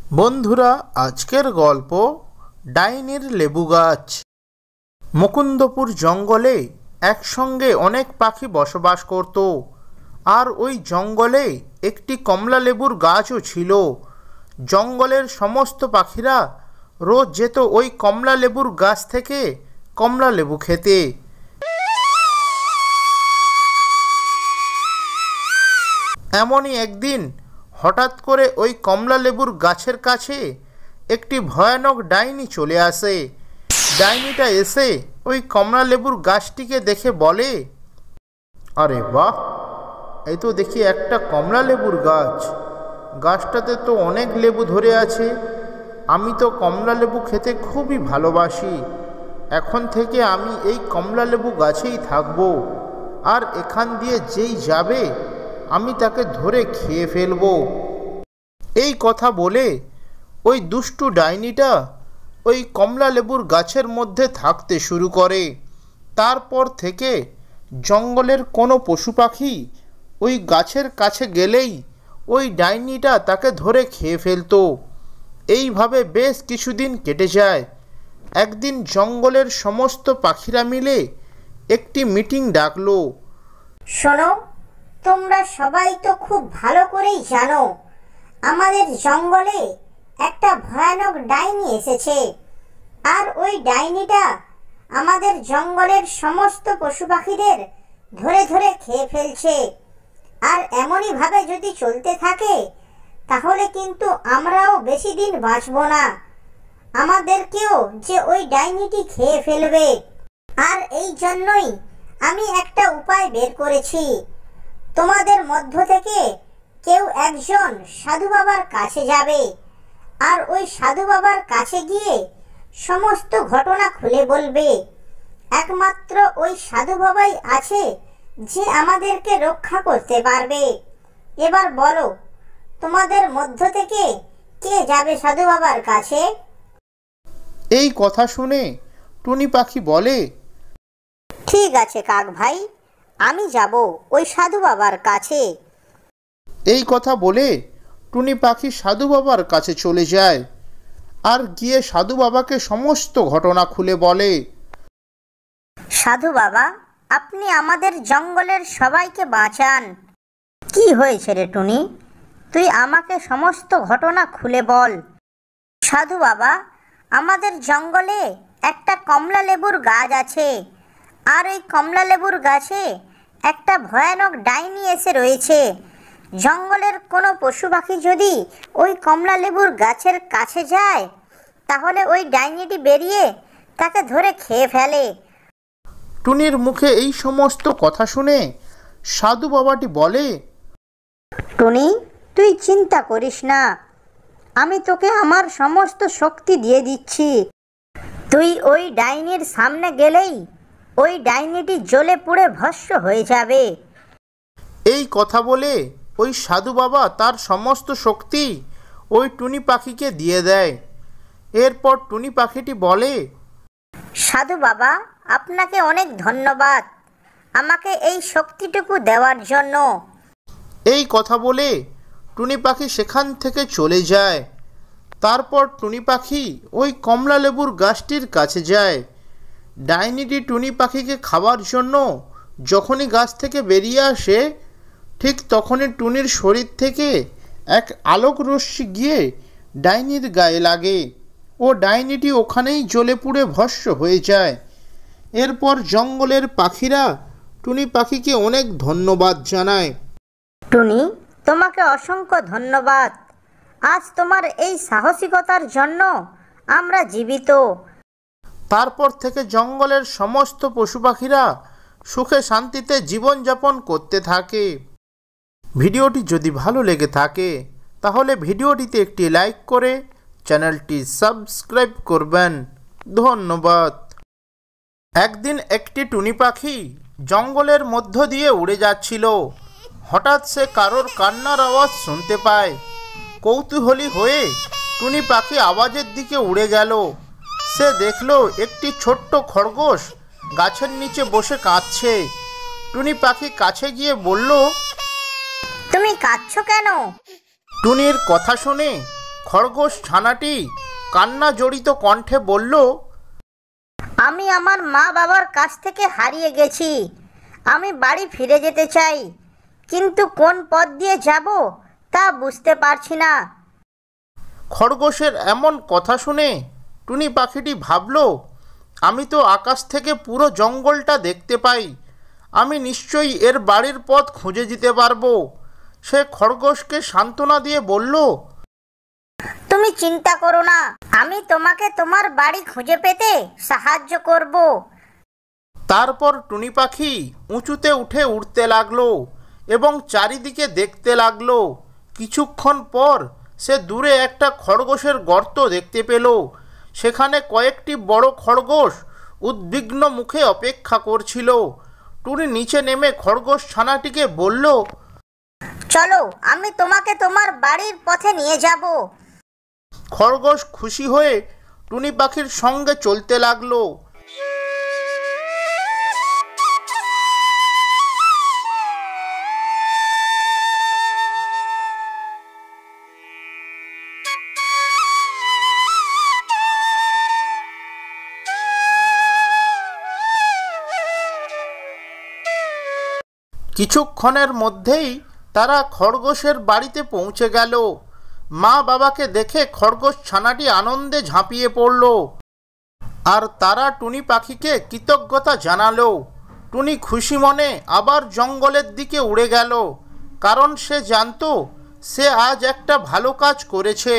বন্ধুরা, আজকের গল্প ডাইনির লেবু গাছ। মুকুন্দপুর জঙ্গলে একসঙ্গে অনেক পাখি বসবাস করত, আর ওই জঙ্গলে একটি কমলা লেবুর গাছও ছিল। জঙ্গলের সমস্ত পাখিরা রোজ যেত ওই কমলা লেবুর গাছ থেকে কমলা লেবু খেতে। এমনই একদিন হঠাৎ করে ওই কমলা লেবুর গাছের কাছে একটি ভয়ানক ডাইনি চলে আসে। ডাইনিটা এসে ওই কমলা লেবুর গাছটিকে দেখে বলে, আরে বাহ, এই তো দেখি একটা কমলা লেবুর গাছ। গাছটাতে তো অনেক লেবু ধরে আছে। আমি তো কমলা লেবু খেতে খুবই ভালোবাসি। এখন থেকে আমি এই কমলা লেবু গাছেই থাকবো, আর এখান দিয়ে যেই যাবে আমি তাকে ধরে খেয়ে ফেলব। এই কথা বলে ওই দুষ্টু ডাইনিটা ওই কমলা লেবুর গাছের মধ্যে থাকতে শুরু করে। তারপর থেকে জঙ্গলের কোনো পশু পাখি ওই গাছের কাছে গেলেই ওই ডাইনিটা তাকে ধরে খেয়ে ফেলত। এইভাবে বেশ কিছুদিন কেটে যায়। একদিন জঙ্গলের সমস্ত পাখিরা মিলে একটি মিটিং ডাকলো। শোনো, তোমরা সবাই তো খুব ভালো করেই জানো আমাদের জঙ্গলে একটা ভয়ানক ডাইনি এসেছে, আর ওই ডাইনিটা আমাদের জঙ্গলের সমস্ত পশু পাখিদের ধরে ধরে খেয়ে ফেলছে। আর এমনই ভাবে যদি চলতে থাকে তাহলে কিন্তু আমরাও বেশি দিন বাঁচব না। আমাদেরকেও যে ওই ডাইনিটি খেয়ে ফেলবে। আর এই জন্যই আমি একটা উপায় বের করেছি। তোমাদের মধ্য থেকে কেউ একজন সাধু বাবার কাছে যাবে, আর ওই সাধু বাবার কাছে গিয়ে সমস্ত ঘটনা খুলে বলবে। একমাত্র ওই সাধু বাবাই আছে যে আমাদেরকে রক্ষা করতে পারবে। এবার বলো, তোমাদের মধ্য থেকে কে যাবে সাধু বাবার কাছে? এই কথা শুনে টুনি পাখি বলে, ঠিক আছে কাক ভাই, আমি যাব ওই সাধু বাবার কাছে। এই কথা বলে টুনি পাখি সাধু বাবার কাছে চলে যায়, আর গিয়ে সাধু বাবাকে সমস্ত ঘটনা খুলে বলে। সাধু বাবা, আপনি আমাদের জঙ্গলের সবাইকে বাঁচান। কি হয়েছে রে টুনি? তুই আমাকে সমস্ত ঘটনা খুলে বল। সাধু বাবা, আমাদের জঙ্গলে একটা কমলা লেবুর গাছ আছে, আর ওই কমলা লেবুর গাছে একটা ভয়ানক ডাইনি এসে রয়েছে। জঙ্গলের কোনো পশু পাখি যদি ওই কমলা লেবুর গাছের কাছে যায় তাহলে ওই ডাইনিটি বেরিয়ে তাকে ধরে খেয়ে ফেলে। টুনির মুখে এই সমস্ত কথা শুনে সাধু বাবাটি বলে, টুনি, তুই চিন্তা করিস না, আমি তোকে আমার সমস্ত শক্তি দিয়ে দিচ্ছি। তুই ওই ডাইনির সামনে গেলেই ওই ডাইনিটি জ্বলে পুড়ে ভস্ম হয়ে যাবে। এই কথা বলে ওই সাধু বাবা তার সমস্ত শক্তি ওই টুনি পাখিকে দিয়ে দেয়। এরপর টুনি পাখিটি বলে, সাধু বাবা, আপনাকে অনেক ধন্যবাদ আমাকে এই শক্তিটুকু দেওয়ার জন্য। এই কথা বলে টুনি পাখি সেখান থেকে চলে যায়। তারপর টুনি পাখি ওই কমলা লেবুর গাছটির কাছে যায়। ডাইনিটি টুনি পাখিকে খাওয়ার জন্য যখনই গাছ থেকে বেরিয়ে আসে, ঠিক তখনই টুনির শরীর থেকে এক আলোক রশ্মি গিয়ে ডাইনির গায়ে লাগে ও ডাইনিটি ওখানেই জ্বলে পুড়ে ভস্ম হয়ে যায়। এরপর জঙ্গলের পাখিরা টুনি পাখিকে অনেক ধন্যবাদ জানায়। টুনি, তোমাকে অসংখ্য ধন্যবাদ। আজ তোমার এই সাহসিকতার জন্য আমরা জীবিত। তারপর থেকে জঙ্গলের সমস্ত পশু পাখিরা সুখে শান্তিতে জীবনযাপন করতে থাকে। ভিডিওটি যদি ভালো লেগে থাকে তাহলে ভিডিওটিতে একটি লাইক করে চ্যানেলটি সাবস্ক্রাইব করবেন। ধন্যবাদ। একদিন একটি টুনি পাখি জঙ্গলের মধ্য দিয়ে উড়ে যাচ্ছিল। হঠাৎ সে কারোর কান্নার আওয়াজ শুনতে পায়। কৌতূহলী হয়ে টুনি পাখি আওয়াজের দিকে উড়ে গেল। সে দেখল একটি ছোট্ট খরগোশ গাছের নিচে বসে কাঁদছে। টুনি পাখি কাছে গিয়ে বলল, তুমি কাঁদছো কেন? টুনির কথা শুনে খরগোশ ছানাটি কান্না জড়িত কণ্ঠে বলল, আমি আমার মা বাবার কাছ থেকে হারিয়ে গেছি। আমি বাড়ি ফিরে যেতে চাই, কিন্তু কোন পথ দিয়ে যাব তা বুঝতে পারছি না। খরগোশের এমন কথা শুনে টুনি পাখিটি ভাবল, আমি তো আকাশ থেকে পুরো জঙ্গলটা দেখতে পাই, আমি নিশ্চয়ই এর বাড়ির পথ খুঁজে দিতে পারবো। সে খরগোশকে সান্ত্বনা দিয়ে বলল, তুমি চিন্তা করো না, আমি তোমাকে তোমার বাড়ি খুঁজে পেতে সাহায্য করব। তারপর টুনি পাখি উঁচুতে উঠে উড়তে লাগলো এবং চারিদিকে দেখতে লাগলো। কিছুক্ষণ পর সে দূরে একটা খরগোশের গর্ত দেখতে পেল। সেখানে কয়েকটি বড় খরগোশ উদ্বিগ্ন মুখে অপেক্ষা করছিল। টুনি নিচে নেমে খরগোশ ছানাটিকে বলল, চলো, আমি তোমাকে তোমার বাড়ির পথে নিয়ে যাব। খরগোশ খুশি হয়ে টুনি পাখির সঙ্গে চলতে লাগলো। কিছুক্ষণের মধ্যেই তারা খরগোশের বাড়িতে পৌঁছে গেল। মা বাবাকে দেখে খরগোশ ছানাটি আনন্দে ঝাঁপিয়ে পড়ল আর তারা টুনি পাখিকে কৃতজ্ঞতা জানালো। টুনি খুশি মনে আবার জঙ্গলের দিকে উড়ে গেল, কারণ সে জানতো সে আজ একটা ভালো কাজ করেছে।